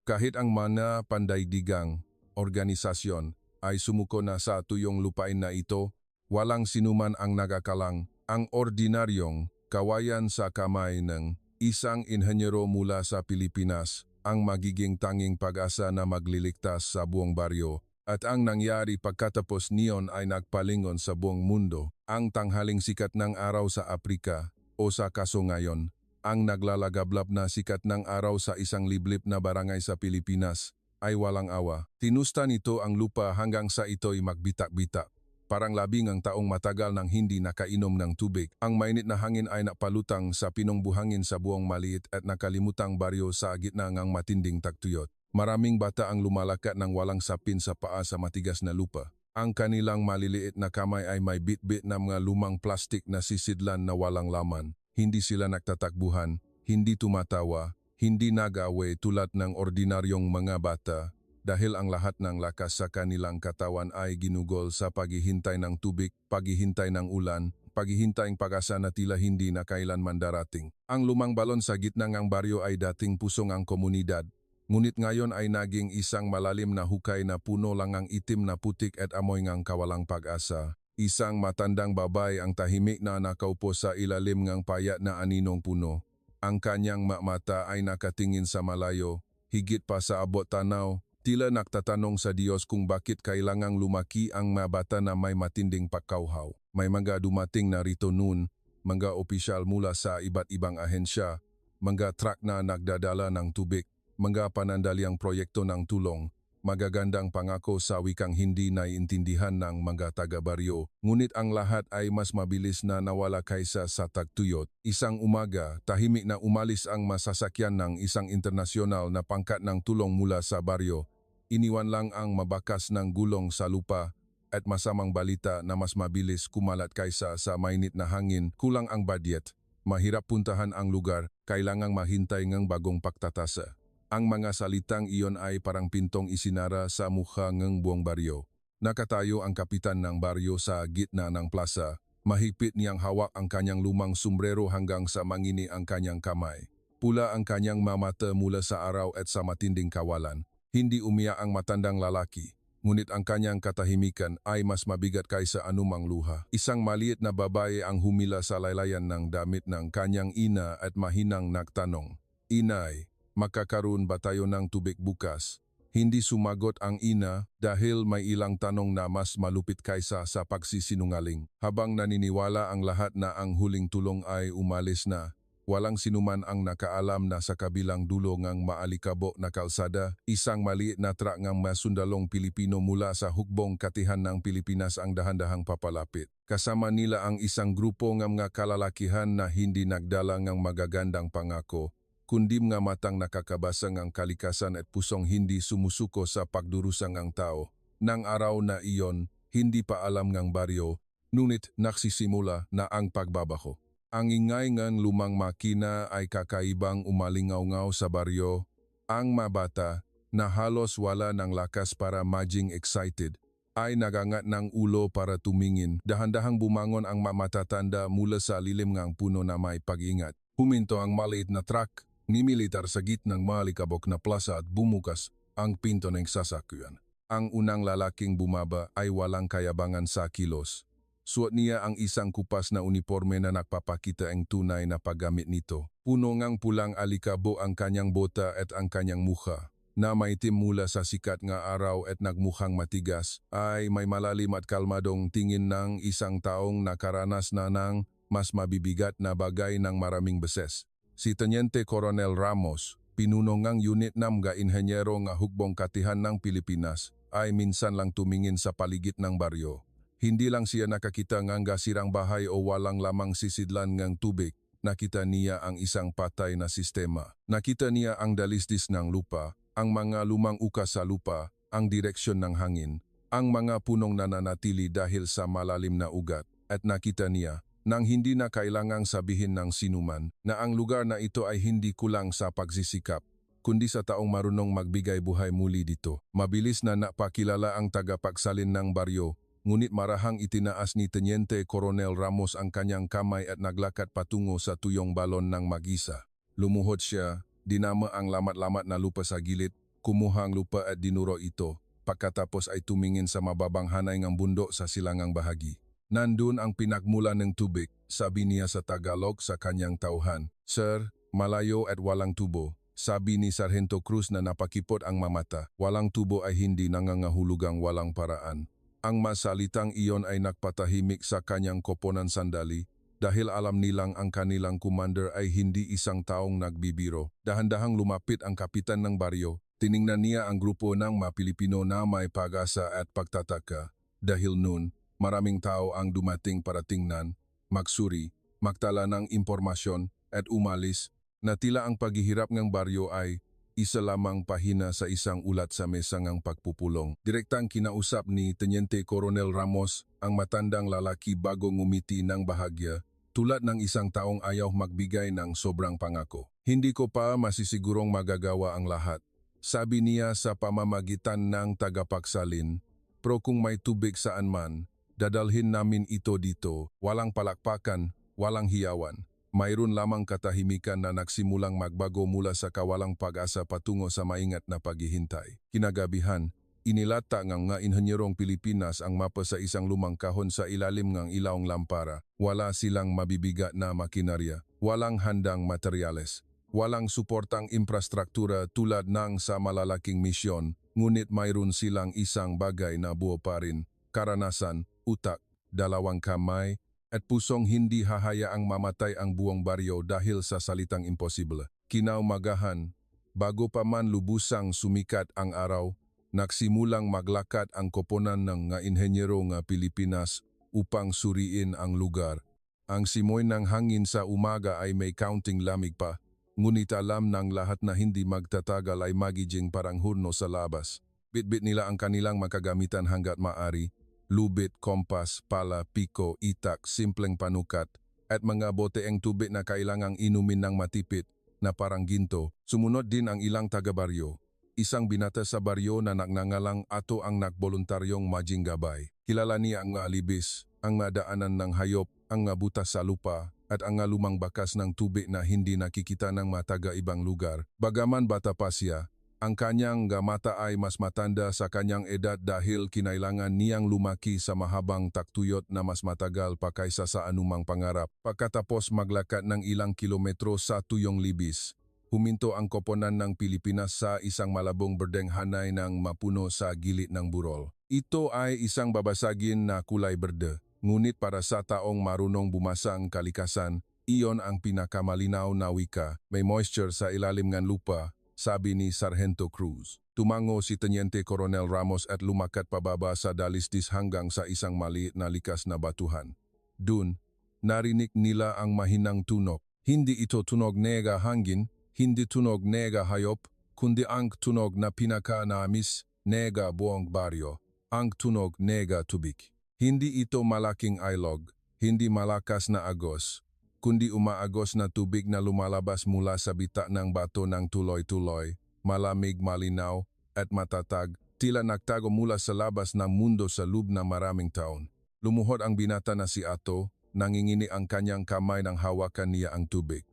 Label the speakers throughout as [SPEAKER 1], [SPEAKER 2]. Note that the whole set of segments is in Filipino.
[SPEAKER 1] Kahit ang mga pandaigdigang organisasyon ay sumuko na sa tuyong lupain na ito, walang sinuman ang nagakalang ang ordinaryong kawayan sa kamay ng isang inhenyero mula sa Pilipinas ang magiging tanging pag-asa na magliligtas sa buong baryo. At ang nangyari pagkatapos niyon ay nagpalingon sa buong mundo. Ang tanghaling sikat ng araw sa Aprika o sa kaso ngayon, ang naglalagablab na sikat ng araw sa isang liblib na barangay sa Pilipinas ay walang awa. Tinusta nito ang lupa hanggang sa ito'y magbitak-bitak. Parang labing ang taong matagal nang hindi nakainom ng tubig. Ang mainit na hangin ay napalutang sa pinong buhangin sa buong maliit at nakalimutang baryo sa gitna ng matinding tagtuyot. Maraming bata ang lumalakat ng walang sapin sa paa sa matigas na lupa. Ang kanilang maliliit na kamay ay may bit-bit na mga lumang plastik na sisidlan na walang laman. Hindi sila nagtatakbuhan, hindi tumatawa, hindi nag-away tulad ng ordinaryong mga bata dahil ang lahat ng lakas sa kanilang katawan ay ginugol sa paghihintay ng tubig, paghihintay ng ulan, paghihintay ng pag-asa na tila hindi na kailanman darating. Ang lumang balon sa gitna ng baryo ay dating pusong ang komunidad, ngunit ngayon ay naging isang malalim na hukay na puno lang ang itim na putik at amoy ng kawalang pag-asa. Isang matandang babae ang tahimik na nakaupo sa ilalim ng payat na aninong puno. Ang kanyang mata ay nakatingin sa malayo, higit pa sa abot tanaw, tila nagtatanong sa Diyos kung bakit kailangang lumaki ang mga bata na may matinding pagkauhaw. May mga dumating na rito noon, mga opisyal mula sa iba't ibang ahensya, mga truck na nagdadala ng tubig, mga panandaliang proyekto ng tulong, magagandang pangako sa wikang hindi naiintindihan ng mga taga-baryo, ngunit ang lahat ay mas mabilis na nawala kaysa sa tagtuyot. Isang umaga, tahimik na umalis ang masasakyan ng isang internasyonal na pangkat ng tulong mula sa baryo. Iniwan lang ang mabakas ng gulong sa lupa at masamang balita na mas mabilis kumalat kaysa sa mainit na hangin. Kulang ang budget, mahirap puntahan ang lugar, kailangang mahintay ng bagong pagtatasa. Ang mga salitang iyon ay parang pintong isinara sa mukha ng buong baryo. Nakatayo ang kapitan ng baryo sa gitna ng plaza. Mahigpit niyang hawak ang kanyang lumang sombrero hanggang sa mangini ang kanyang kamay. Pula ang kanyang mamata mula sa araw at sa matinding kawalan. Hindi umiyak ang matandang lalaki, ngunit ang kanyang katahimikan ay mas mabigat kaysa anumang luha. Isang maliit na babae ang humila sa laylayan ng damit ng kanyang ina at mahinang nagtanong, "Inay, makakaroon ba tayo ng tubig bukas?" Hindi sumagot ang ina dahil may ilang tanong na mas malupit kaysa sa pagsisinungaling. Habang naniniwala ang lahat na ang huling tulong ay umalis na, walang sinuman ang nakaalam na sa kabilang dulo ng maalikabok na kalsada, isang maliit na truck ng masundalong Pilipino mula sa hukbong katihan ng Pilipinas ang dahan-dahang papalapit. Kasama nila ang isang grupo ng mga kalalakihan na hindi nagdala ng magagandang pangako, kundi mga matang nakakabasa ng kalikasan at pusong hindi sumusuko sa pagdurusang ang tao. Nang araw na iyon, hindi pa alam ng baryo, ngunit nagsisimula na ang pagbabaho. Ang ingay ng lumang makina ay kakaibang umalingaw-ngaw sa baryo. Ang mabata, na halos wala ng lakas para maging excited, ay nagangat ng ulo para tumingin. Dahan-dahang bumangon ang matatanda mula sa lilim ng puno na may pag-ingat. Huminto ang maliit na truck, nimilitar sa gitnang maalikabok na plaza at bumukas ang pinto ng sasakyan. Ang unang lalaking bumaba ay walang kayabangan sa kilos. Suot niya ang isang kupas na uniforme na nagpapakita ang tunay na paggamit nito. Puno ngang pulang alikabo ang kanyang bota at ang kanyang mukha, na maitim mula sa sikat nga araw at nagmukhang matigas, ay may malalim at kalmadong tingin ng isang taong nakaranas na ng mas mabibigat na bagay ng maraming beses. Si Teniente Coronel Ramos, pinuno ngang unit ng mga inhenyero nga hukbong katihan ng Pilipinas, ay minsan lang tumingin sa paligid ng baryo. Hindi lang siya nakakita ng sirang bahay o walang lamang sisidlan ng tubig, nakita niya ang isang patay na sistema. Nakita niya ang dalisdis ng lupa, ang mga lumang ukas sa lupa, ang direksyon ng hangin, ang mga punong nananatili dahil sa malalim na ugat, at nakita niya, nang hindi na kailangang sabihin ng sinuman, na ang lugar na ito ay hindi kulang sa pagsisikap, kundi sa taong marunong magbigay buhay muli dito. Mabilis na napakilala ang tagapagsalin ng baryo, ngunit marahang itinaas ni Teniente Coronel Ramos ang kanyang kamay at naglakad patungo sa tuyong balon ng mag-isa. Lumuhod siya, dinama ang lamat-lamat na lupa sa gilid, kumuha ang lupa at dinuro ito. Pagkatapos ay tumingin sa mababang hanay ng bundok sa silangang bahagi. Nandun ang pinagmula ng tubig, sabi niya sa Tagalog sa kanyang tauhan. Sir, malayo at walang tubo. Sabi ni Sargento Cruz na napakipot ang mamata. Walang tubo ay hindi nangangahulugang walang paraan. Ang masalitang iyon ay nagpatahimik sa kanyang koponan sandali dahil alam nilang ang kanilang commander ay hindi isang taong nagbibiro. Dahan-dahang lumapit ang kapitan ng baryo. Tiningnan niya ang grupo ng mga Pilipino na may pag-asa at pagtataka. Dahil noon, maraming tao ang dumating para tingnan, magsuri, magtala ng impormasyon at umalis na tila ang paghihirap ng baryo ay isa lamang pahina sa isang ulat sa mesa ng pagpupulong. Direktang kinausap ni Teniente Coronel Ramos ang matandang lalaki bago ngumiti ng bahagya, tulad ng isang taong ayaw magbigay ng sobrang pangako. Hindi ko pa masisigurong magagawa ang lahat. Sabi niya sa pamamagitan ng tagapagsalin, pero kung may tubig saan man, dadalhin namin ito dito, walang palakpakan, walang hiyawan. Mayroon lamang katahimikan na nagsimulang magbago mula sa kawalang pag-asa patungo sa maingat na paghihintay. Kinagabihan, inilata ng mga inhenyerong Pilipinas ang mapa sa isang lumang kahon sa ilalim ng ilawang lampara. Wala silang mabibigat na makinarya, walang handang materyales. Walang suportang infrastruktura tulad ng sa malalaking misyon, ngunit mayroon silang isang bagay na buo pa rin, karanasan, utak, dalawang kamay, at pusong hindi hahayaang mamatay ang buong baryo dahil sa salitang imposible. Kinaumagahan, bago pa man lubusang sumikat ang araw, nagsimulang maglakad ang koponan ng mga inhenyero ng Pilipinas upang suriin ang lugar. Ang simoy ng hangin sa umaga ay may kaunting lamig pa, ngunit alam ng lahat na hindi magtatagal ay magiging parang hurno sa labas. Bitbit nila ang kanilang makagamitan hanggat maaari, lubid, kompas, pala, piko, itak, simpleng panukat, at mga boteeng tubig na kailangang inumin ng matipid na parang ginto. Sumunod din ang ilang taga-baryo. Isang binata sa baryo na nagngangalang Ato ang nagboluntaryong majinggabay. Kilala niya ang alibis, ang madaanan ng hayop, ang butas sa lupa, at ang lumang bakas ng tubig na hindi nakikita ng mataga ibang lugar. Bagaman bata pa siya, ang kanyang mata ay mas matanda sa kanyang edad dahil kinailangan niyang lumaki sa mahabang taktuyot na mas matagal pa kaysa sa anumang pangarap. Pagkatapos maglakad ng ilang kilometro sa tuyong libis, huminto ang koponan ng Pilipinas sa isang malabong berdeng hanay ng mapuno sa gilid ng burol. Ito ay isang babasagin na kulay berde. Ngunit para sa taong marunong bumasa ang kalikasan, iyon ang pinakamalinaw na wika. May moisture sa ilalim ng lupa, sabi ni Sargento Cruz. Tumango si Teniente Coronel Ramos at lumakat pababa sa dalisdis hanggang sa isang maliit na likas na batuhan. Dun, narinig nila ang mahinang tunog. Hindi ito tunog nega hangin, hindi tunog nega hayop, kundi ang tunog na pinaka-naamis nega buong baryo, ang tunog nega tubig. Hindi ito malaking ilog, hindi malakas na agos, kundi umaagos na tubig na lumalabas mula sa bita ng bato ng tuloy-tuloy, malamig, malinaw, at matatag, tila nagtago mula sa labas ng mundo sa loob na maraming taon. Lumuhod ang binata na si Ato, nangingini ang kanyang kamay nang hawakan niya ang tubig.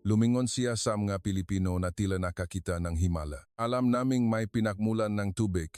[SPEAKER 1] Lumingon siya sa mga Pilipino na tila nakakita ng himala. Alam naming may pinakmulan ng tubig,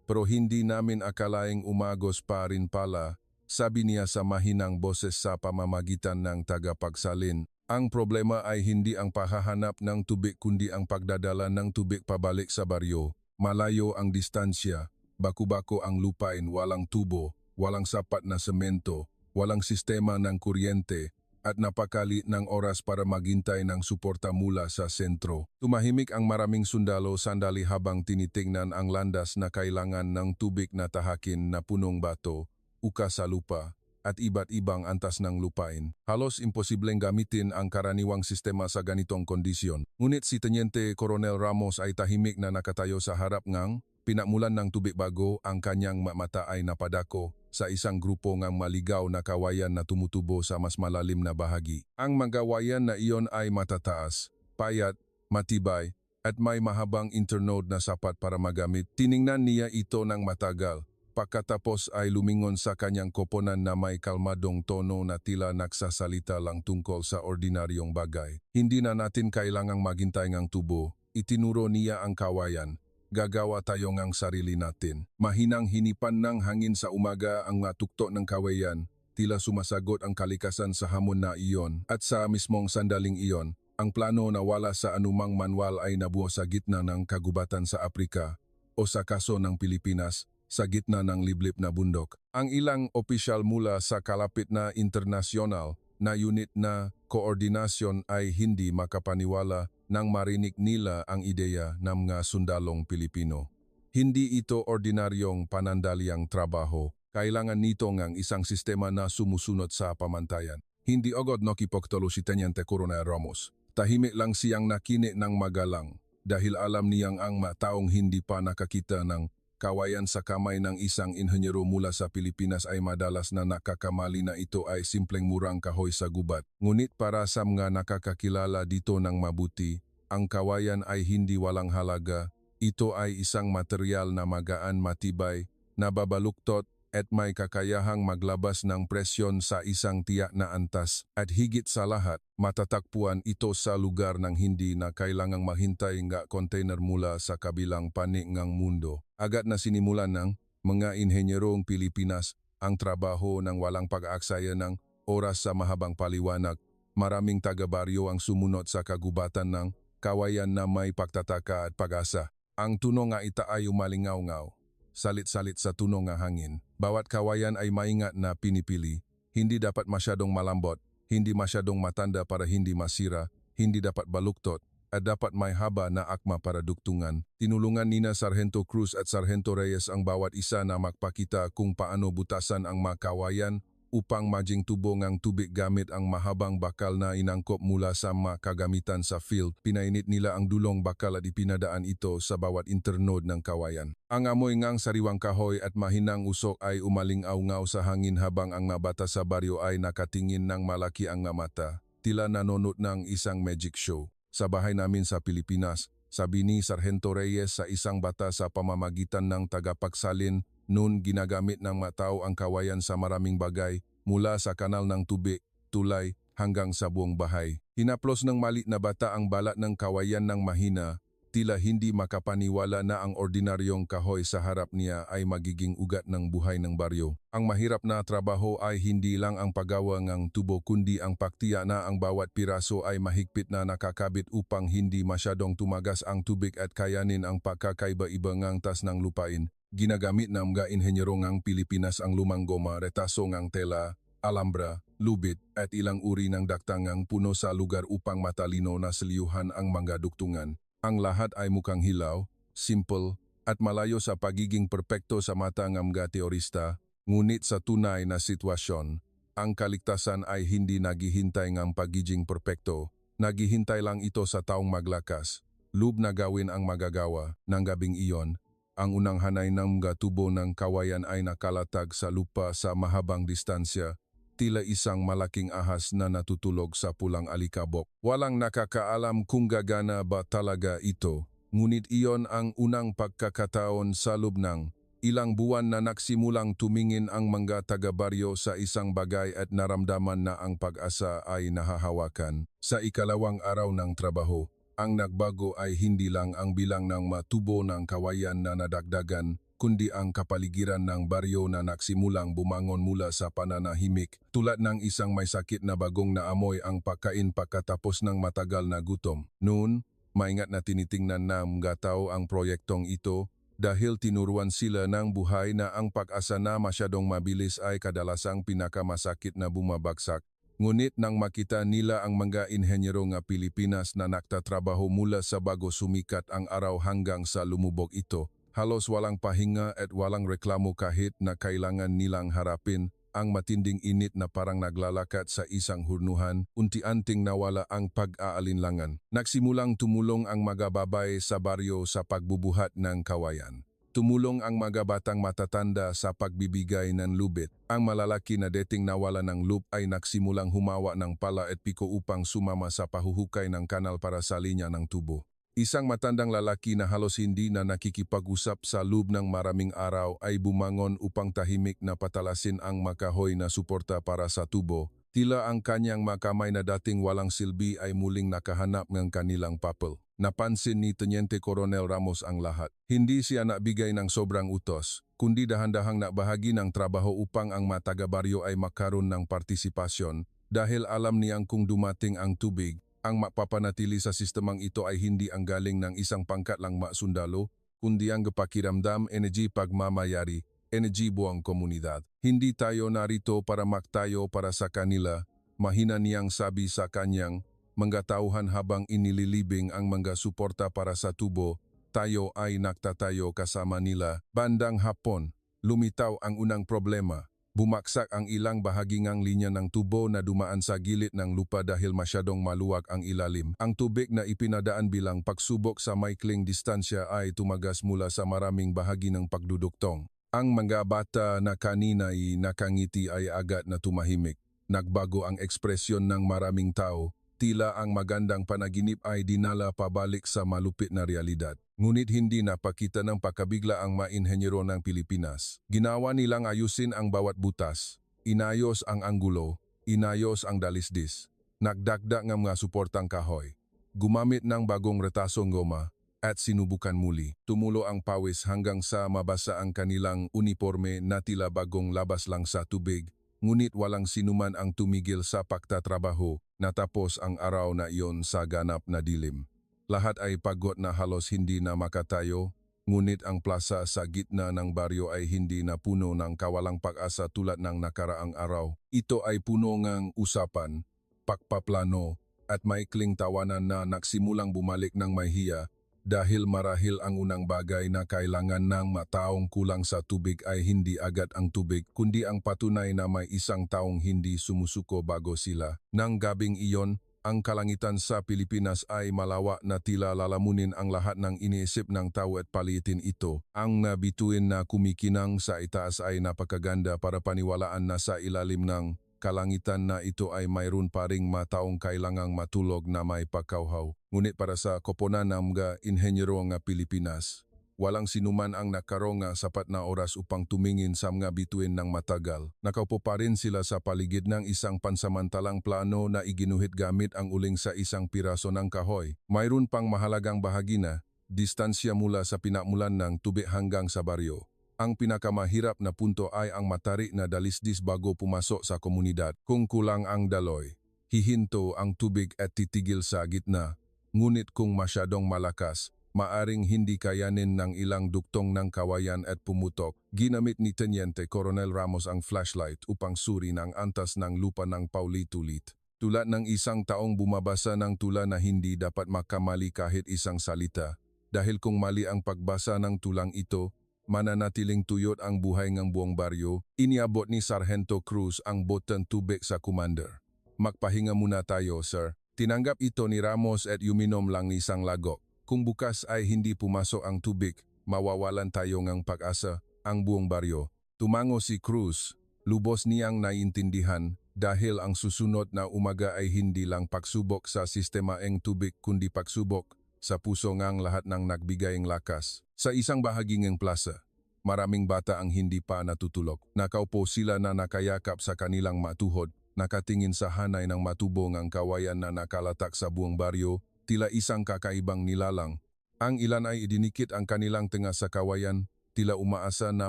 [SPEAKER 1] pero hindi namin akalaing umagos pa rin pala, sabi niya sa mahinang boses sa pamamagitan ng tagapagsalin. Ang problema ay hindi ang pahahanap ng tubig kundi ang pagdadala ng tubig pabalik sa baryo. Malayo ang distansya, baku-bako ang lupain, walang tubo, walang sapat na semento, walang sistema ng kuryente, at napakalit ng oras para maghintay ng suporta mula sa sentro. Tumahimik ang maraming sundalo sandali habang tinitingnan ang landas na kailangan ng tubig na tahakin na punong bato, uka sa lupa, at iba't ibang antas ng lupain. Halos imposibleng gamitin ang karaniwang sistema sa ganitong kondisyon. Ngunit si Teniente Coronel Ramos ay tahimik na nakatayo sa harap ng pinakmulan ng tubig bago ang kanyang mata ay napadako sa isang grupo ng maligaw na kawayan na tumutubo sa mas malalim na bahagi. Ang magawayan na iyon ay matataas, payat, matibay, at may mahabang internode na sapat para magamit. Tiningnan niya ito ng matagal. Pagkatapos ay lumingon sa kanyang koponan na may kalmadong tono na tila nagsasalita lang tungkol sa ordinaryong bagay. Hindi na natin kailangang maghintay ng tubo. Itinuro niya ang kawayan. gagawa tayo ngang sarili natin. Mahinang hinipan ng hangin sa umaga ang mga tuktok ng kawayan, tila sumasagot ang kalikasan sa hamon na iyon. At sa mismong sandaling iyon, ang plano na wala sa anumang manual ay nabuo sa gitna ng kagubatan sa Afrika o sa kaso ng Pilipinas sa gitna ng liblib na bundok. Ang ilang opisyal mula sa kalapit na internasyonal na unit na koordinasyon ay hindi makapaniwala nang marinig nila ang ideya ng mga sundalong Pilipino. Hindi ito ordinaryong panandaliang trabaho. Kailangan nito ng isang sistema na sumusunod sa pamantayan. Hindi agad nakipagtalo si Teniente Coronel Ramos. Tahimik lang siyang nakinig ng magalang dahil alam niyang ang mga taong hindi pa nakakita ng kawayan sa kamay ng isang inhenyero mula sa Pilipinas ay madalas na nakakamali na ito ay simpleng murang kahoy sa gubat. Ngunit para sa mga nakakakilala dito ng mabuti, ang kawayan ay hindi walang halaga. Ito ay isang material na magaan, matibay, nababaluktot at may kakayahang maglabas ng presyon sa isang tiyak na antas. At higit sa lahat, matatakpuan ito sa lugar ng hindi na kailangang mahintay nga container mula sa kabilang panig ng mundo. Agad na sinimulan ng mga inhenyerong Pilipinas ang trabaho ng walang pag-aaksaya ng oras sa mahabang paliwanag. Maraming taga-baryo ang sumunod sa kagubatan ng kawayan na may pagtataka at pag-asa. Ang tuno nga ita ay umalingaw-ngaw, salit-salit sa tuno nga hangin. Bawat kawayan ay maingat na pinipili. Hindi dapat masyadong malambot, hindi masyadong matanda para hindi masira, hindi dapat baluktot, at dapat may haba na akma para dugtungan. Tinulungan nina Sargento Cruz at Sargento Reyes ang bawat isa na magpakita kung paano butasan ang mga kawayan upang maging tubo ng tubig gamit ang mahabang bakal na inangkop mula sa mga kagamitan sa field. Pinainit nila ang dulong bakal at ipinadaan ito sa bawat internode ng kawayan. Ang amoy ngang sariwang kahoy at mahinang usok ay umaling-aw-ngaw sa hangin habang ang mga bata sa baryo ay nakatingin ng malaki ang mga mata. Tila nanonood ng isang magic show. Sa bahay namin sa Pilipinas, sabi ni Sargento Reyes sa isang bata sa pamamagitan ng tagapagsalin, noon ginagamit ng mga tao ang kawayan sa maraming bagay mula sa kanal ng tubig, tulay, hanggang sa buong bahay. Hinaplos ng maliit na bata ang balat ng kawayan ng mahina, tila hindi makapaniwala na ang ordinaryong kahoy sa harap niya ay magiging ugat ng buhay ng baryo. Ang mahirap na trabaho ay hindi lang ang paggawa ng tubo kundi ang paktiya na ang bawat piraso ay mahigpit na nakakabit upang hindi masyadong tumagas ang tubig at kayanin ang pagkakaiba-iba ng tas ng lupain. Ginagamit ng mga inhenyero ng Pilipinas ang lumang goma, retaso ng tela, alambra, lubid at ilang uri ng daktangang puno sa lugar upang matalino na selyuhan ang mga duktungan. Ang lahat ay mukhang hilaw, simple, at malayo sa pagiging perpekto sa mata ng mga teorista, ngunit sa tunay na sitwasyon, ang kaligtasan ay hindi naghihintay ng pagiging perpekto, naghihintay lang ito sa taong maglakas. Lub na gawin ang magagawa ng gabing iyon, ang unang hanay ng mga tubo ng kawayan ay nakalatag sa lupa sa mahabang distansya, tila isang malaking ahas na natutulog sa pulang alikabok. Walang nakakaalam kung gagana ba talaga ito, ngunit iyon ang unang pagkakataon sa loob ng ilang buwan na nagsimulang tumingin ang mga taga-baryo sa isang bagay at naramdaman na ang pag-asa ay nahahawakan. Sa ikalawang araw ng trabaho, ang nagbago ay hindi lang ang bilang ng matubo ng kawayan na nadagdagan, kundi ang kapaligiran ng baryo na nagsimulang bumangon mula sa pananahimik tulad ng isang may sakit na bagong naamoy ang pagkain pagkatapos ng matagal na gutom. Noon, maingat na tinitingnan ng mga tao ang proyektong ito dahil tinuruan sila ng buhay na ang pag-asa na masyadong mabilis ay kadalasang pinakamasakit na bumabagsak. Ngunit nang makita nila ang mga inhenyero nga Pilipinas na nagtatrabaho mula sa bago sumikat ang araw hanggang sa lumubog ito, halos walang pahinga at walang reklamo kahit na kailangan nilang harapin ang matinding init na parang naglalakat sa isang hurnuhan, unti-anting nawala ang pag-aalinlangan. Nagsimulang tumulong ang mga babae sa baryo sa pagbubuhat ng kawayan. Tumulong ang mga batang matatanda sa pagbibigay ng lubid. Ang malalaki na dating nawala ng loop ay nagsimulang humawa ng pala at piko upang sumama sa pahuhukay ng kanal para sa linya ng tubo. Isang matandang lalaki na halos hindi na nakikipag-usap sa loob ng maraming araw ay bumangon upang tahimik na patalasin ang makahoy na suporta para sa tubo. Tila ang kanyang makamay na dating walang silbi ay muling nakahanap ng kanilang papel. Napansin ni Teniente Coronel Ramos ang lahat. Hindi siya nagbigay ng sobrang utos, kundi dahan-dahang nakbahagi ng trabaho upang ang mga taga-baryo ay makaroon ng partisipasyon dahil alam niyang kung dumating ang tubig, ang mapapanatili sa sistemang ito ay hindi ang galing ng isang pangkat lang sundalo, kundi ang pakiramdam, energy pagmamayari, energy buong komunidad. Hindi tayo narito para maktayo para sa kanila, mahina niyang sabi sa kanyang mga tauhan habang inililibing ang mga suporta para sa tubo, tayo ay naktatayo kasama nila. Bandang hapon, lumitaw ang unang problema. Bumaksak ang ilang bahaging linya ng tubo na dumaan sa gilid ng lupa dahil masyadong maluwag ang ilalim. Ang tubig na ipinadaan bilang pagsubok sa maikling distansya ay tumagas mula sa maraming bahagi ng pagduduktong. Ang mga bata na kanina ay nakangiti ay agad na tumahimik. Nagbago ang ekspresyon ng maraming tao. Tila ang magandang panaginip ay dinala pabalik sa malupit na realidad. Ngunit hindi napakita ng pakabigla ang mga inhenyero ng Pilipinas. Ginawa nilang ayusin ang bawat butas, inayos ang anggulo, inayos ang dalisdis, nagdagdag ng mga suportang kahoy, gumamit ng bagong retasong goma, at sinubukan muli. Tumulo ang pawis hanggang sa mabasa ang kanilang uniforme na tila bagong labas lang sa tubig. Ngunit walang sinuman ang tumigil sa pagtatrabaho, natapos ang araw na iyon sa ganap na dilim. Lahat ay pagod na halos hindi na makatayo, ngunit ang plaza sa gitna ng baryo ay hindi na puno ng kawalang pag-asa tulad ng nakaraang araw. Ito ay puno ng usapan, pagpaplano, at maikling tawanan na nagsimulang bumalik ng mahiya. Dahil marahil ang unang bagay na kailangan ng mataong kulang sa tubig ay hindi agad ang tubig, kundi ang patunay na may isang taong hindi sumusuko bago sila. Nang gabing iyon, ang kalangitan sa Pilipinas ay malawak na tila lalamunin ang lahat ng iniisip ng tao at palitin ito. Ang nabituin na kumikinang sa itaas ay napakaganda para paniwalaan na sa ilalim ng kalangitan na ito ay mayroon pa ring mataong kailangang matulog na may pagkauhaw. Ngunit para sa koponan ng mga inhenyero ng Pilipinas, walang sinuman ang nakaroon ng sapat na oras upang tumingin sa mga bituin ng matagal. Nakaupo pa rin sila sa paligid ng isang pansamantalang plano na iginuhit gamit ang uling sa isang piraso ng kahoy. Mayroon pang mahalagang bahagi na distansya mula sa pinakmulan ng tubig hanggang sa baryo. Ang pinakamahirap na punto ay ang matarik na dalisdis bago pumasok sa komunidad. Kung kulang ang daloy, hihinto ang tubig at titigil sa gitna. Ngunit kung masyadong malakas, maaring hindi kayanin ng ilang duktong ng kawayan at pumutok. Ginamit ni Teniente Coronel Ramos ang flashlight upang suri ng antas ng lupa ng paulit-ulit. Tulad ng isang taong bumabasa ng tula na hindi dapat makamali kahit isang salita. Dahil kung mali ang pagbasa ng tulang ito, mananatiling tuyot ang buhay ng buong baryo. Iniabot ni Sargento Cruz ang botang tubig sa commander. Magpahinga muna tayo, sir. Tinanggap ito ni Ramos at uminom lang isang lagok. Kung bukas ay hindi pumasok ang tubig, mawawalan tayo ng pag-asa ang buong baryo. Tumango si Cruz, lubos niyang naiintindihan dahil ang susunod na umaga ay hindi lang pagsubok sa sistema ng tubig kundi pagsubok sa puso ngang lahat ng nagbigayang lakas. Sa isang bahagi ng plaza, maraming bata ang hindi pa natutulog. Nakaupo sila na nakayakap sa kanilang matuhod, nakatingin sa hanay ng matubong ang kawayan na nakalatak sa buong baryo, tila isang kakaibang nilalang. Ang ilan ay idinikit ang kanilang tenga sa kawayan, tila umaasa na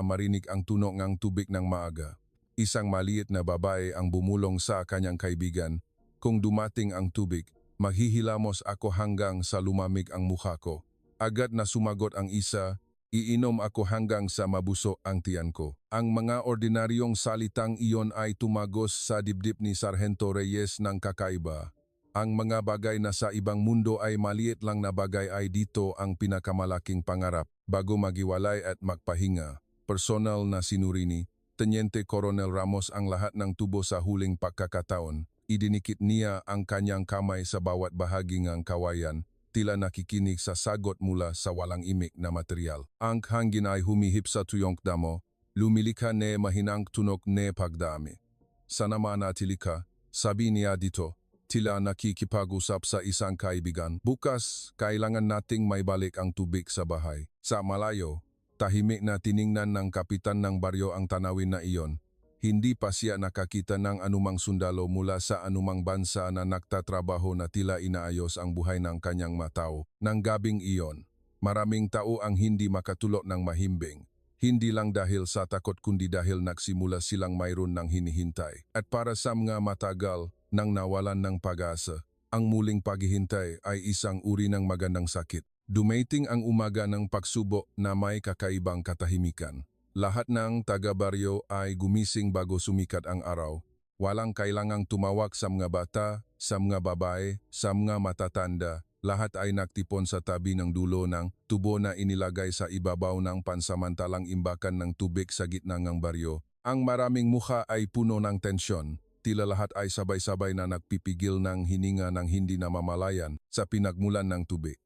[SPEAKER 1] marinig ang tunog ng tubig ng maaga. Isang maliit na babae ang bumulong sa kanyang kaibigan. Kung dumating ang tubig, maghihilamos ako hanggang sa lumamig ang mukha ko. Agad na sumagot ang isa, iinom ako hanggang sa mabuso ang tiyan ko. Ang mga ordinaryong salitang iyon ay tumagos sa dibdib ni Sargento Reyes ng kakaiba. Ang mga bagay na sa ibang mundo ay maliit lang na bagay ay dito ang pinakamalaking pangarap. Bago magiwalay at magpahinga, personal na sinuri ni Teniente Coronel Ramos ang lahat ng tubo sa huling pagkakataon. Idinikit niya ang kanyang kamay sa bawat bahagi ng kawayan, tila nakikinig sa sagot mula sa walang imik na material. Ang hangin ay humihip sa tuyong damo, lumilika ne mahinang tunog ne pagdami. Sana manatili ka, sabi niya dito, tila nakikipag-usap sa isang kaibigan. Bukas, kailangan nating maibalik ang tubig sa bahay. Sa malayo, tahimik na tiningnan ng kapitan ng baryo ang tanawin na iyon. Hindi pa siya nakakita ng anumang sundalo mula sa anumang bansa na nagtatrabaho na tila inaayos ang buhay ng kanyang matao. Nang gabing iyon, maraming tao ang hindi makatulog ng mahimbing. Hindi lang dahil sa takot kundi dahil nagsimula silang mayroon ng hinihintay. At para sa mga matagal nang nawalan ng pag-asa, ang muling paghihintay ay isang uri ng magandang sakit. Dumating ang umaga ng pagsubok na may kakaibang katahimikan. Lahat ng taga-baryo ay gumising bago sumikat ang araw. Walang kailangang tumawag sa mga bata, sa mga babae, sa mga matatanda. Lahat ay nagtipon sa tabi ng dulo ng tubo na inilagay sa ibabaw ng pansamantalang imbakan ng tubig sa gitna ng baryo. Ang maraming mukha ay puno ng tensyon. Tila lahat ay sabay-sabay na nagpipigil ng hininga ng hindi namamalayan sa pinagmulan ng tubig.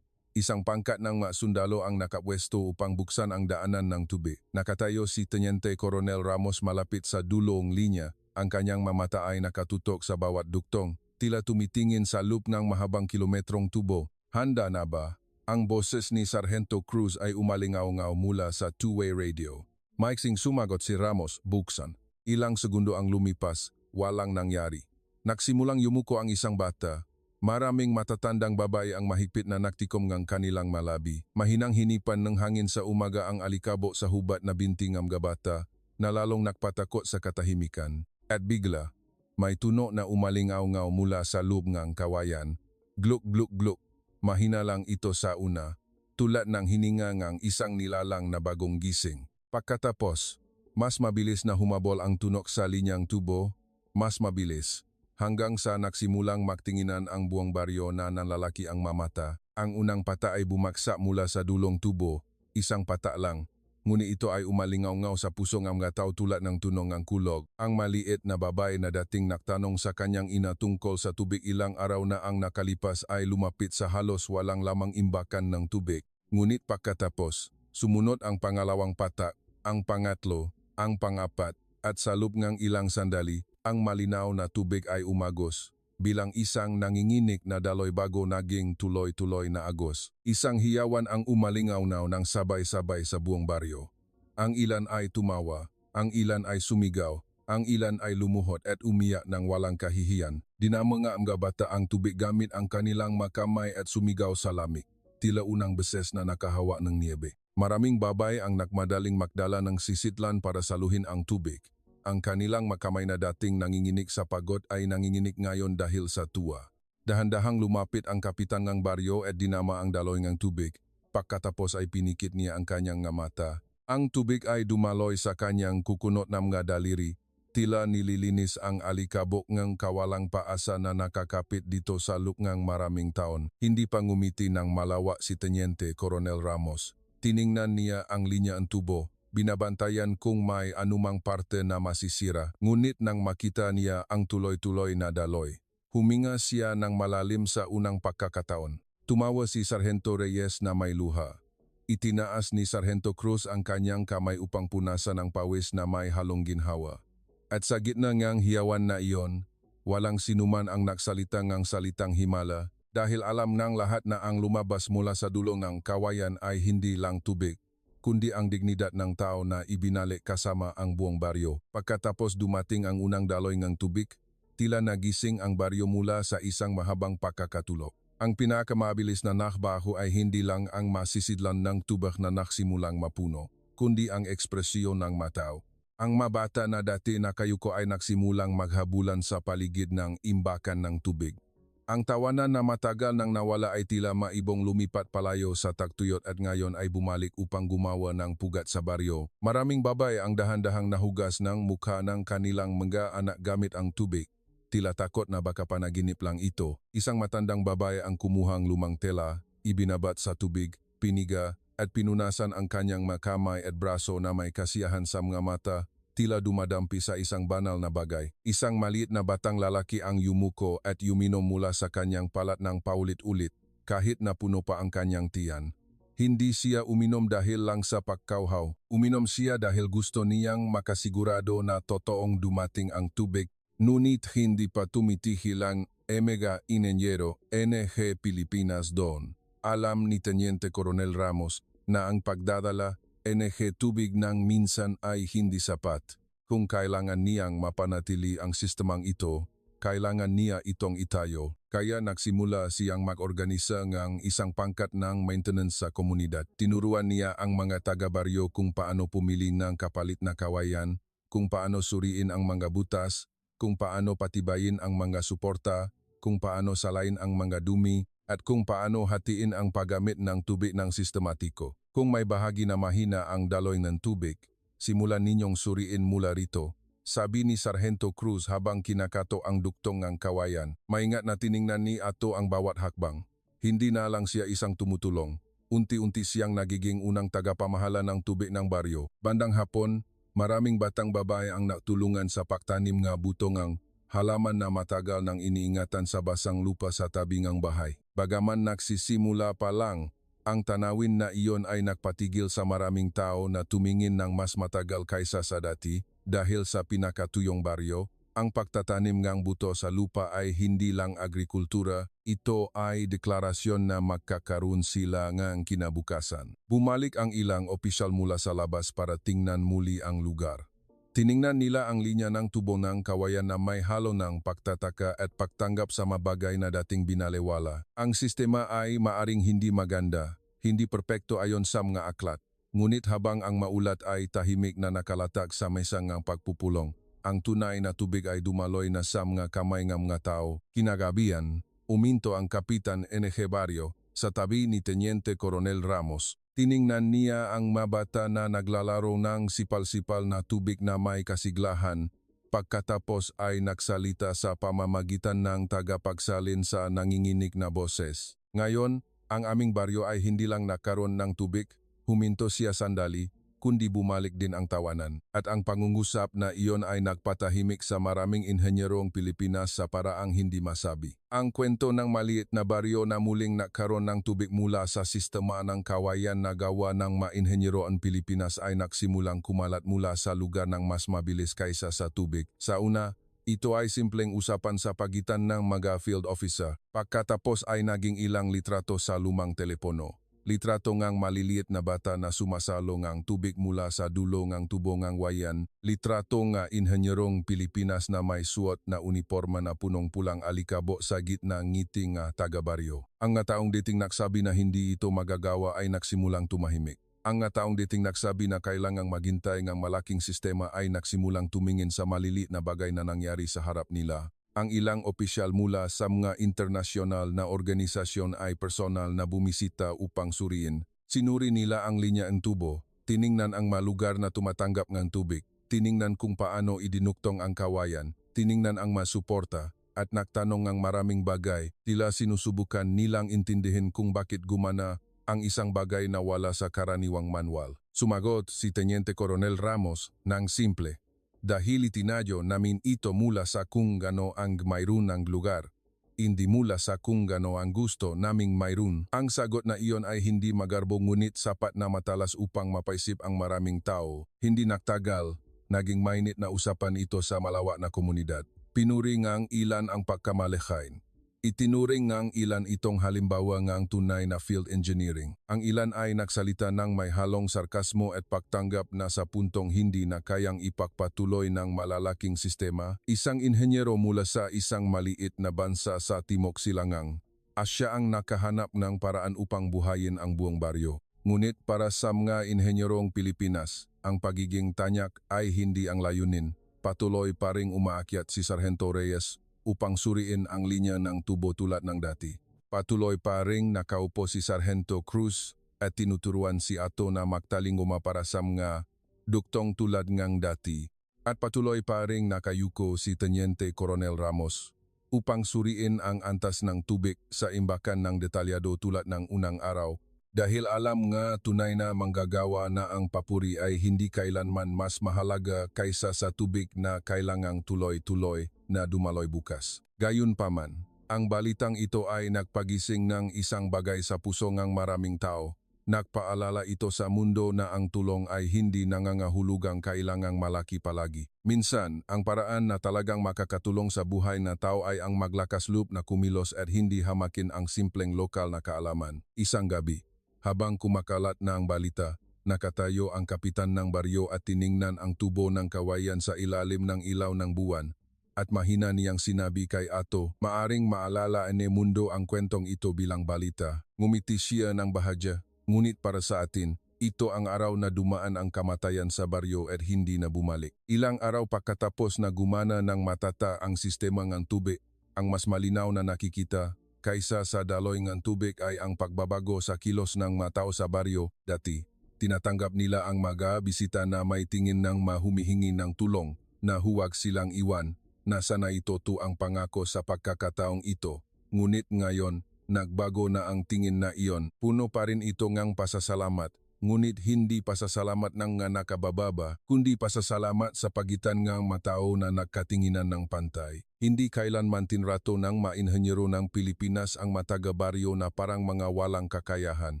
[SPEAKER 1] Isang pangkat ng mga sundalo ang nakapwesto upang buksan ang daanan ng tubig. Nakatayo si Teniente Coronel Ramos malapit sa dulong linya. Ang kanyang mamata ay nakatutok sa bawat duktong. Tila tumitingin sa loop ng mahabang kilometrong tubo. Handa na ba? Ang boses ni Sargento Cruz ay umalingaw-ngaw mula sa two-way radio. Maiksing sumagot si Ramos, buksan. Ilang segundo ang lumipas, walang nangyari. Nagsimulang yumuko ang isang bata. Maraming matatandang babae ang mahigpit na naktikom ng kanilang malabi. Mahinang hinipan ng hangin sa umaga ang alikabo sa hubat na binti ng gabata na lalong nakpatakot sa katahimikan. At bigla, may tuno na umalingaw-ngaw mula sa loob ng kawayan. Gluk gluk gluk. Mahina lang ito sa una, tulad ng hininga ng isang nilalang na bagong gising. Pagkatapos, mas mabilis na humabol ang tunok sa linyang tubo, mas mabilis. Hanggang sa nagsimulang magtinginan ang buong baryo na nanlalaki ang mamata. Ang unang pata ay bumaksak mula sa dulong tubo, isang pata lang. Ngunit ito ay umalingaw-ngaw sa puso ng mga tao tulad ng tunong ng kulog. Ang maliit na babae na dating nagtanong sa kanyang ina tungkol sa tubig ilang araw na ang nakalipas ay lumapit sa halos walang lamang imbakan ng tubig. Ngunit pagkatapos, sumunod ang pangalawang pata, ang pangatlo, ang pangapat, at sa loob ng ilang sandali, ang malinaw na tubig ay umagos. Bilang isang nanginginig na daloy bago naging tuloy-tuloy na agos. Isang hiyawan ang umalingaw-ngaw ng sabay-sabay sa buong baryo. Ang ilan ay tumawa, ang ilan ay sumigaw, ang ilan ay lumuhod at umiyak ng walang kahihiyan. Dinamanga ang bata ang tubig gamit ang kanilang makamay at sumigaw sa lamig. Tila unang beses na nakahawa ng niebe. Maraming babae ang nagmadaling magdala ng sisitlan para saluhin ang tubig. Ang kanilang makamay na dating nanginginig sa pagod ay nanginginig ngayon dahil sa tuwa. Dahan-dahang lumapit ang kapitan ng baryo at dinama ang daloy ng tubig. Pagkatapos ay pinikit niya ang kanyang mata. Ang tubig ay dumaloy sa kanyang kukunot ng mga daliri. Tila nililinis ang alikabok ng kawalang paasa na nakakapit dito sa loob ng maraming taon. Hindi pa ngumiti ng malawa si Teniente Coronel Ramos. Tiningnan niya ang linya ng tubo. Binabantayan kung may anumang parte na masisira, ngunit nang makita niya ang tuloy-tuloy na daloy. Huminga siya ng malalim sa unang pagkakataon. Tumawa si Sargento Reyes na may luha. Itinaas ni Sargento Cruz ang kanyang kamay upang punasan ang pawis na may halong ginhawa. At sa gitna ngang hiyawan na iyon, walang sinuman ang nagsalita ngang salitang himala dahil alam ng lahat na ang lumabas mula sa dulo ng kawayan ay hindi lang tubig, kundi ang dignidad ng tao na ibinalik kasama ang buong baryo. Pagkatapos dumating ang unang daloy ng tubig, tila nagising ang baryo mula sa isang mahabang pagkakatulog. Ang pinakamabilis na nakbaho ay hindi lang ang masisidlan ng tubig na nagsimulang mapuno, kundi ang ekspresyon ng matao. Ang mabata na dati nakayuko ay nagsimulang maghabulan sa paligid ng imbakan ng tubig. Ang tawanan na matagal nang nawala ay tila maibong lumipat palayo sa tagtuyot at ngayon ay bumalik upang gumawa ng pugat sa baryo. Maraming babae ang dahan-dahang nahugas ng mukha ng kanilang mga anak gamit ang tubig. Tila takot na baka panaginip lang ito. Isang matandang babae ang kumuhang lumang tela, ibinabat sa tubig, piniga, at pinunasan ang kanyang makamay at braso na may kasiyahan sa mga mata. Tila dumadampi sa isang banal na bagay. Isang maliit na batang lalaki ang yumuko at yuminom mula sa kanyang palat ng paulit-ulit kahit na puno pa ang kanyang tiyan. Hindi siya uminom dahil lang sa pagkauhaw. Uminom siya dahil gusto niyang makasigurado na totoong dumating ang tubig. Ngunit hindi pa tumitihil ang Emega Inenyero NG Pilipinas doon. Alam ni Teniente Coronel Ramos na ang pagdadala NG tubig ng minsan ay hindi sapat. Kung kailangan niyang mapanatili ang sistemang ito, kailangan niya itong itayo. Kaya nagsimula siyang mag-organisa ng isang pangkat ng maintenance sa komunidad. Tinuruan niya ang mga taga-baryo kung paano pumili ng kapalit na kawayan, kung paano suriin ang mga butas, kung paano patibayin ang mga suporta, kung paano salain ang mga dumi, at kung paano hatiin ang paggamit ng tubig ng sistematiko. Kung may bahagi na mahina ang daloy ng tubig, simulan ninyong suriin mula rito, sabi ni Sargento Cruz habang kinakato ang duktong ng kawayan. Maingat na tiningnan ni Ato ang bawat hakbang. Hindi na lang siya isang tumutulong. Unti-unti siyang nagiging unang tagapamahala ng tubig ng baryo. Bandang hapon, maraming batang babae ang natulungan sa pagtanim nga butong ang halaman na matagal nang iniingatan sa basang lupa sa tabi ng bahay. Bagaman nagsisimula pa lang, ang tanawin na iyon ay nagpatigil sa maraming tao na tumingin ng mas matagal kaysa sa dati dahil sa pinakatuyong baryo. Ang pagtatanim ng buto sa lupa ay hindi lang agrikultura, ito ay deklarasyon na magkakaroon sila ng kinabukasan. Bumalik ang ilang opisyal mula sa labas para tingnan muli ang lugar. Tiningnan nila ang linya ng tubo ng kawayan na may halo ng pagtataka at pagtanggap sa mabagay na dating binalewala. Ang sistema ay maaring hindi maganda, hindi perpekto ayon sa mga aklat. Ngunit habang ang maulat ay tahimik na nakalatag sa mesa ng pagpupulong, ang tunay na tubig ay dumaloy na sa mga kamay ng mga tao. Kinagabihan, uminto ang Kapitan N.G. Barrio sa tabi ni Teniente Coronel Ramos. Tiningnan niya ang mabata na naglalaro ng sipal-sipal na tubig na may kasiglahan. Pagkatapos ay nagsalita sa pamamagitan ng tagapagsalin sa nanginginig na boses. Ngayon, ang aming baryo ay hindi lang nagkaroon ng tubig, huminto siya sandali, kundi bumalik din ang tawanan. At ang pangungusap na iyon ay nagpatahimik sa maraming inhenyerong Pilipinas sa paraang hindi masabi. Ang kwento ng maliit na baryo na muling nagkaroon ng tubig mula sa sistema ng kawayan na gawa ng mainhenyero ang Pilipinas ay nagsimulang kumalat mula sa lugar ng mas mabilis kaysa sa tubig. Sa una, ito ay simpleng usapan sa pagitan ng mga field officer. Pagkatapos ay naging ilang litrato sa lumang telepono. Litrato ngang maliliit na bata na sumasalo ngang tubig mula sa dulo ngang tubo ngang wayan. Litrato nga inhenyerong Pilipinas na may suot na uniforma na punong pulang alikabo sa gitna ngiti nga taga-baryo. Ang nga taong dating nagsabi na hindi ito magagawa ay nagsimulang tumahimik. Ang nga taong dating nagsabi na kailangang maghintay ngang malaking sistema ay nagsimulang tumingin sa maliliit na bagay na nangyari sa harap nila. Ang ilang opisyal mula sa mga internasyonal na organisasyon ay personal na bumisita upang suriin. Sinuri nila ang linya ng tubo, tiningnan ang malugar na tumatanggap ng tubig, tiningnan kung paano idinuktong ang kawayan, tiningnan ang masuporta, at nagtanong ng maraming bagay. Tila sinusubukan nilang intindihin kung bakit gumana ang isang bagay na wala sa karaniwang manual. Sumagot si Teniente Coronel Ramos ng simple. Dahil itinayo namin ito mula sa kung gano ang mayroon ng lugar, hindi mula sa kung gano ang gusto naming mayroon. Ang sagot na iyon ay hindi magarbo ngunit sapat na matalas upang mapaisip ang maraming tao. Hindi nagtagal, naging mainit na usapan ito sa malawak na komunidad. Pinuri ngang ilan ang pagkamalekhain. Itinuring ngang ilan itong halimbawa ngang tunay na field engineering. Ang ilan ay nagsalita ng may halong sarkasmo at pagtanggap na sa puntong hindi na kayang ipagpatuloy ng malalaking sistema. Isang inhenyero mula sa isang maliit na bansa sa Timog Silangang, Asya ang nakahanap ng paraan upang buhayin ang buong baryo. Ngunit para sa mga inhenyerong Pilipinas, ang pagiging tanyak ay hindi ang layunin. Patuloy pa ring umaakyat si Sargento Reyes upang suriin ang linya ng tubo tulad ng dati. Patuloy pa ring nakaupo si Sargento Cruz at tinuturuan si Ato na magtalinguma para sa mga duktong tulad ngang dati. At patuloy pa ring nakayuko si Teniente Coronel Ramos upang suriin ang antas ng tubig sa imbakan ng detalyado tulad ng unang araw. Dahil alam nga tunay na manggagawa na ang papuri ay hindi kailanman mas mahalaga kaysa sa tubig na kailangang tuloy-tuloy na dumaloy bukas. Gayunpaman, ang balitang ito ay nagpagising ng isang bagay sa puso ng maraming tao. Nagpaalala ito sa mundo na ang tulong ay hindi nangangahulugang kailangang malaki palagi. Minsan, ang paraan na talagang makakatulong sa buhay na tao ay ang maglakas loob na kumilos at hindi hamakin ang simpleng lokal na kaalaman. Isang gabi, habang kumakalat na ang balita, nakatayo ang kapitan ng baryo at tiningnan ang tubo ng kawayan sa ilalim ng ilaw ng buwan. At mahina niyang sinabi kay Ato, maaring maalala ni Mundo ang kwentong ito bilang balita. Ngumiti siya ng bahadya, ngunit para sa atin, ito ang araw na dumaan ang kamatayan sa baryo at hindi na bumalik. Ilang araw pagkatapos na gumana ng matata ang sistema ng tubig, ang mas malinaw na nakikita kaysa sa daloy ng tubig ay ang pagbabago sa kilos ng mga tao sa baryo. Dati, tinatanggap nila ang mga bisita na may tingin ng mahumihingi ng tulong na huwag silang iwan. Nasa na ito to ang pangako sa pagkakataong ito, ngunit ngayon, nagbago na ang tingin na iyon. Puno pa rin ito ngang pasasalamat, ngunit hindi pasasalamat ng nga nakabababa, kundi pasasalamat sa pagitan ng matao na nagkatinginan ng pantay. Hindi kailanman tinrato ng mainhenyero ng Pilipinas ang matagabaryo na parang mga walang kakayahan.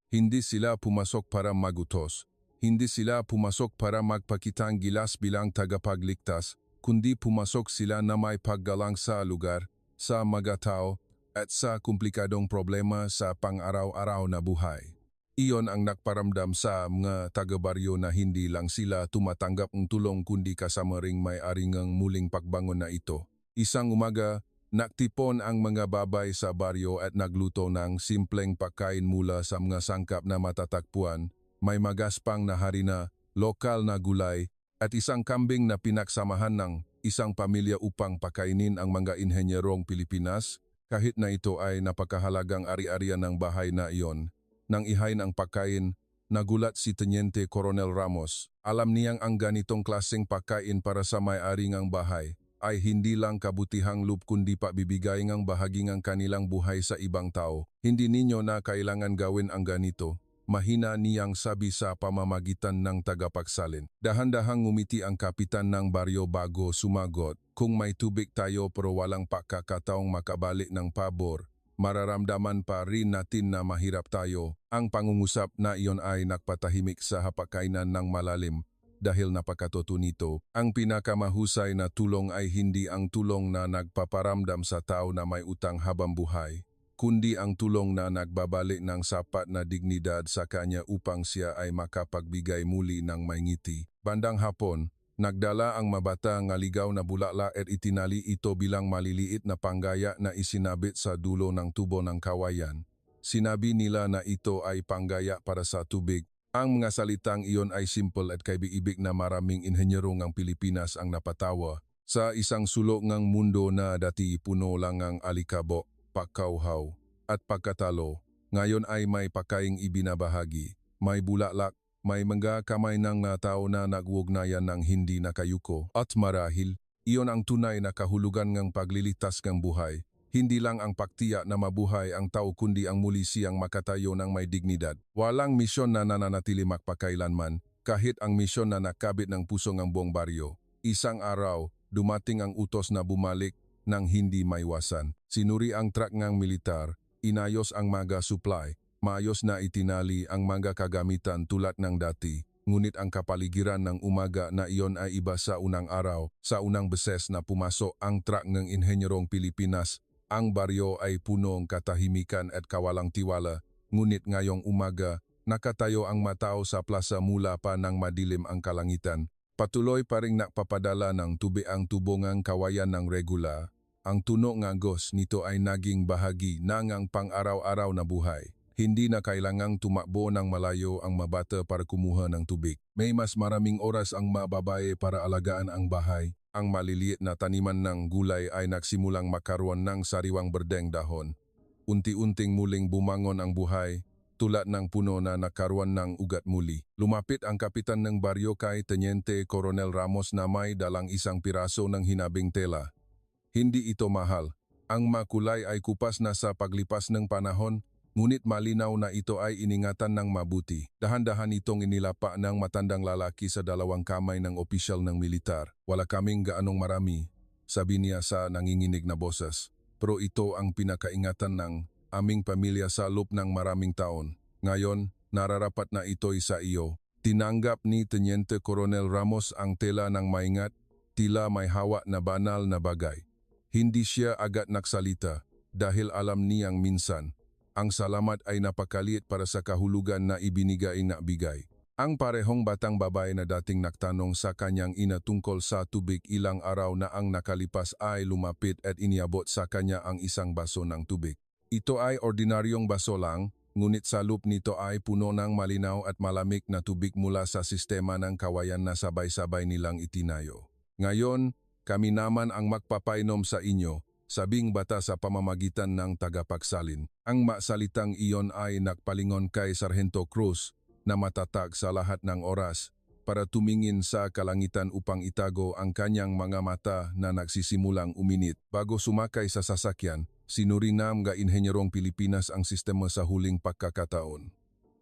[SPEAKER 1] Hindi sila pumasok para magutos. Hindi sila pumasok para magpakitang gilas bilang tagapagligtas, kundi pumasok sila na may paggalang sa lugar, sa mga tao, at sa komplikadong problema sa pang-araw-araw na buhay. Iyon ang nagparamdam sa mga taga-baryo na hindi lang sila tumatanggap ng tulong kundi kasama ring may-ari ng muling pagbangon na ito. Isang umaga, naktipon ang mga babay sa baryo at nagluto ng simpleng pagkain mula sa mga sangkap na matatagpuan, may magaspang na harina, lokal na gulay, at isang kambing na pinagsamahan ng isang pamilya upang pakainin ang mga inhenyerong Pilipinas, kahit na ito ay napakahalagang ari-arian ng bahay na iyon. Nang ihain ang pagkain, nagulat si Teniente Coronel Ramos. Alam niyang ang ganitong klaseng pagkain para sa may-ari ng bahay ay hindi lang kabutihang loob kundi pa bibigay ng bahagi ng kanilang buhay sa ibang tao. Hindi ninyo na kailangan gawin ang ganito. Mahina niyang sabi sa pamamagitan ng tagapagsalin. Dahan-dahang ngumiti ang kapitan ng baryo bago sumagot, kung may tubig tayo pero walang pagkakataong makabalik ng pabor, mararamdaman pa rin natin na mahirap tayo. Ang pangungusap na iyon ay nagpatahimik sa hapagkainan ng malalim dahil napakatoto nito. Ang pinakamahusay na tulong ay hindi ang tulong na nagpaparamdam sa tao na may utang habang buhay, kundi ang tulong na nagbabalik ng sapat na dignidad sa kanya upang siya ay makapagbigay muli ng may ngiti. Bandang hapon, nagdala ang mabata ng ligaw na bulaklak at itinali ito bilang maliliit na panggaya na isinabit sa dulo ng tubo ng kawayan. Sinabi nila na ito ay panggaya para sa tubig. Ang mga salitang iyon ay simple at kaibiibig na maraming inhenyero ng Pilipinas ang napatawa. Sa isang sulok ng mundo na dati puno lang ng alikabok, pagkauhaw, at pagkatalo, ngayon ay may pagkaing ibinabahagi, may bulaklak, may mga kamay ng tao na nagwugnayan ng hindi nakayuko. At marahil, iyon ang tunay na kahulugan ng paglilitas ng buhay. Hindi lang ang paktiya na mabuhay ang tao kundi ang muli siyang makatayo ng may dignidad. Walang misyon na nananatili magpakailanman, kahit ang misyon na nakabit ng puso ng buong baryo. Isang araw, dumating ang utos na bumalik nang hindi maiwasan. Sinuri ang truck ng militar, inayos ang mga supply, maayos na itinali ang mga kagamitan tulad ng dati. Ngunit ang kapaligiran ng umaga na iyon ay iba sa unang araw. Sa unang beses na pumasok ang truck ng inhenyerong Pilipinas, ang baryo ay punong katahimikan at kawalang tiwala. Ngunit ngayong umaga, nakatayo ang matao sa plaza mula pa ng madilim ang kalangitan. Patuloy pa ring nagpapadala ng tubig ang tubongang kawayan ng regula. Ang tuno ng agos nito ay naging bahagi ng pang-araw-araw na buhay. Hindi na kailangang tumakbo ng malayo ang mabata para kumuha ng tubig. May mas maraming oras ang mababae para alagaan ang bahay. Ang maliliit na taniman ng gulay ay nagsimulang makaroon ng sariwang berdeng dahon. Unti-unting muling bumangon ang buhay, tulad ng puno na nakaroon ng ugat muli. Lumapit ang kapitan ng baryo kay Teniente Coronel Ramos na may dalang isang piraso ng hinabing tela. Hindi ito mahal. Ang makulay ay kupas na sa paglipas ng panahon, ngunit malinaw na ito ay iningatan ng mabuti. Dahan-dahan itong inilapa ng matandang lalaki sa dalawang kamay ng opisyal ng militar. Wala kaming gaanong marami, sabi niya sa nanginginig na boses. Pero ito ang pinakaingatan ng aming pamilya sa loob ng maraming taon. Ngayon, nararapat na ito'y sa iyo. Tinanggap ni Teniente Coronel Ramos ang tela ng maingat, tila may hawak na banal na bagay. Hindi siya agad nagsalita dahil alam niyang minsan, ang salamat ay napakaliit para sa kahulugan na ibinigay na bigay. Ang parehong batang babae na dating nagtanong sa kanyang ina tungkol sa tubig ilang araw na ang nakalipas ay lumapit at iniabot sa kanya ang isang baso ng tubig. Ito ay ordinaryong baso lang, ngunit sa loob nito ay puno ng malinaw at malamig na tubig mula sa sistema ng kawayan na sabay-sabay nilang itinayo. Ngayon, kami naman ang magpapainom sa inyo, sabing bata sa pamamagitan ng tagapagsalin. Ang masalitang iyon ay nagpalingon kay Sargento Cruz na matatag sa lahat ng oras para tumingin sa kalangitan upang itago ang kanyang mga mata na nagsisimulang uminit. Bago sumakay sa sasakyan, sinurinam ga inhenyerong Pilipinas ang sistema sa huling pagkakataon.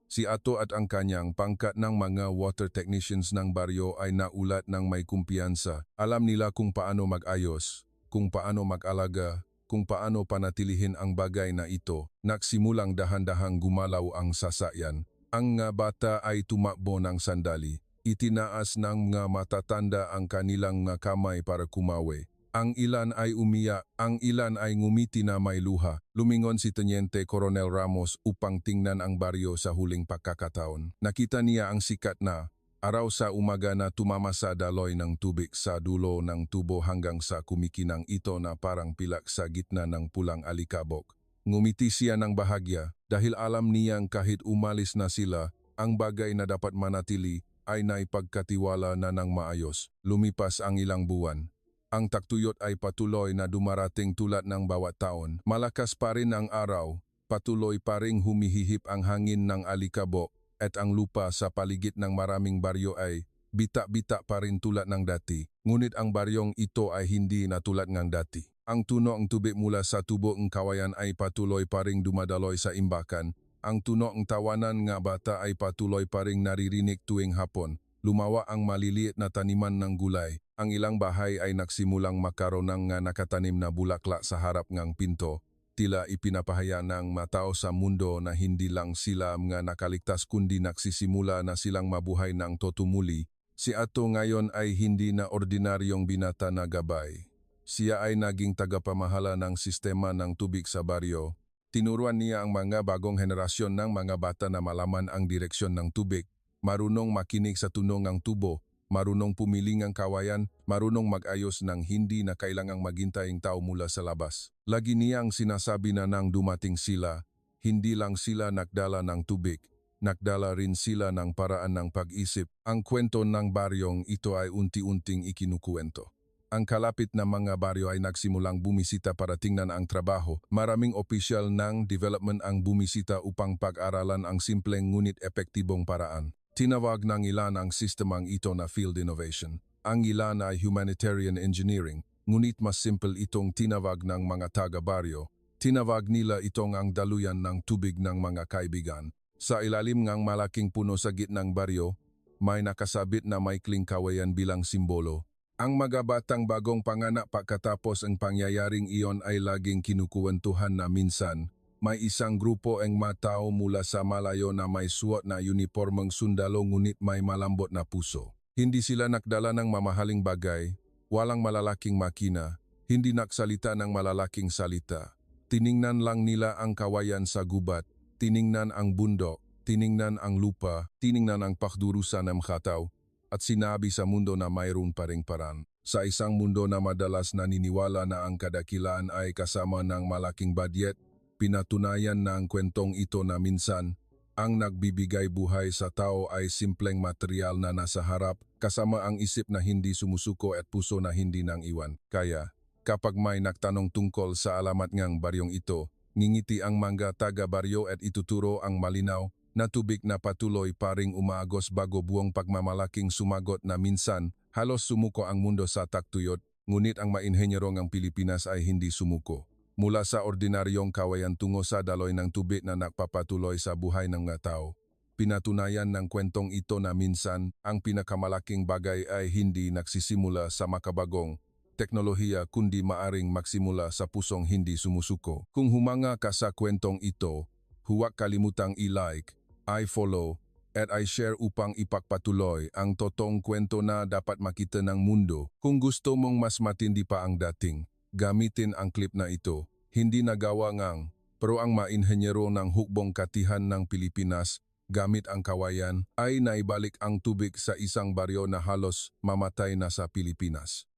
[SPEAKER 1] Si Ato at ang kanyang pangkat ng mga water technicians ng baryo ay naulat ng may kumpiyansa. Alam nila kung paano mag-ayos, kung paano mag-alaga, kung paano panatilihin ang bagay na ito. Nagsimulang dahan-dahang gumalaw ang sasakyan. Ang mga bata ay tumakbo ng sandali. Itinaas ng mga matatanda ang kanilang mga kamay para kumawi. Ang ilan ay umiyak, ang ilan ay ngumiti na may luha. Lumingon si Teniente Coronel Ramos upang tingnan ang baryo sa huling pagkakataon. Nakita niya ang sikat na araw sa umaga na tumama sa daloy ng tubig sa dulo ng tubo hanggang sa kumikinang ito na parang pilak sa gitna ng pulang alikabok. Ngumiti siya ng bahagya dahil alam niyang kahit umalis na sila, ang bagay na dapat manatili ay naipagkatiwala na ng maayos. Lumipas ang ilang buwan. Ang taktuyot ay patuloy na dumarating tulad ng bawat taon. Malakas pa rin ang araw, patuloy pa ring humihihip ang hangin ng alikabok at ang lupa sa paligid ng maraming baryo ay bita-bita pa rin tulad ng dati. Ngunit ang baryong ito ay hindi na tulad ng dati. Ang tuno ng tubig mula sa tubo ng kawayan ay patuloy pa ring dumadaloy sa imbakan. Ang tuno ng tawanan nga bata ay patuloy pa ring naririnig tuwing hapon. Lumawa ang maliliit na taniman ng gulay. Ang ilang bahay ay nagsimulang magkaroon ng nakatanim na bulaklak sa harap ng pinto. Tila ipinapahaya ng matao sa mundo na hindi lang sila mga nakaligtas kundi nagsisimula na silang mabuhay ng totumuli. Si Ato ngayon ay hindi na ordinaryong binata na gabay. Siya ay naging tagapamahala ng sistema ng tubig sa baryo. Tinuruan niya ang mga bagong henerasyon ng mga bata na malaman ang direksyon ng tubig, marunong makinig sa tunog ng tubo, marunong pumiling ang kawayan, marunong mag-ayos ng hindi na kailangang maghintay ang tao mula sa labas. Lagi niyang sinasabi na nang dumating sila, hindi lang sila nagdala ng tubig, nagdala rin sila ng paraan ng pag-isip. Ang kwento ng baryong ito ay unti-unting ikinukuwento. Ang kalapit na mga baryo ay nagsimulang bumisita para tingnan ang trabaho. Maraming opisyal ng development ang bumisita upang pag-aralan ang simpleng ngunit epektibong paraan. Tinawag ng ilan ang sistemang ito na field innovation. Ang ilan ay humanitarian engineering, ngunit mas simple itong tinawag ng mga taga-baryo. Tinawag nila itong ang daluyan ng tubig ng mga kaibigan. Sa ilalim ng malaking puno sa gitnang baryo, may nakasabit na maikling kawayan bilang simbolo. Ang mga batang bagong panganak pagkatapos ang pangyayaring iyon ay laging kinukuwentuhan na minsan may isang grupo ang matao mula sa malayo na may suot na unipormeng sundalo ngunit may malambot na puso. Hindi sila nakdala ng mamahaling bagay, walang malalaking makina, hindi naksalita ng malalaking salita. Tiningnan lang nila ang kawayan sa gubat, tiningnan ang bundok, tiningnan ang lupa, tiningnan ang pakdurusan ng kataw, at sinabi sa mundo na mayroon pa ring paraan. Sa isang mundo na madalas naniniwala na ang kadakilaan ay kasama ng malaking budget, pinatunayan na ang kwentong ito na minsan, ang nagbibigay buhay sa tao ay simpleng material na nasa harap, kasama ang isip na hindi sumusuko at puso na hindi nang iwan. Kaya, kapag may nagtanong tungkol sa alamat ngang baryong ito, ngingiti ang mga taga-baryo at ituturo ang malinaw na tubig na patuloy paring umaagos bago buong pagmamalaking sumagot na minsan halos sumuko ang mundo sa taktuyot, ngunit ang mainhenyerong ang Pilipinas ay hindi sumuko. Mula sa ordinaryong kawayan tungo sa daloy ng tubig na nagpapatuloy sa buhay ng mga tao, pinatunayan ng kwentong ito na minsan ang pinakamalaking bagay ay hindi nagsisimula sa makabagong teknolohiya kundi maaring magsimula sa pusong hindi sumusuko. Kung humanga ka sa kwentong ito, huwag kalimutang i-like, i-follow, at i-share upang ipagpatuloy ang totoong kwento na dapat makita ng mundo. Kung gusto mong mas matindi pa ang dating, gamitin ang clip na ito. Hindi nagawa ngang, pero ang mainhenyero ng hukbong katihan ng Pilipinas gamit ang kawayan ay naibalik ang tubig sa isang baryo na halos mamatay na sa Pilipinas.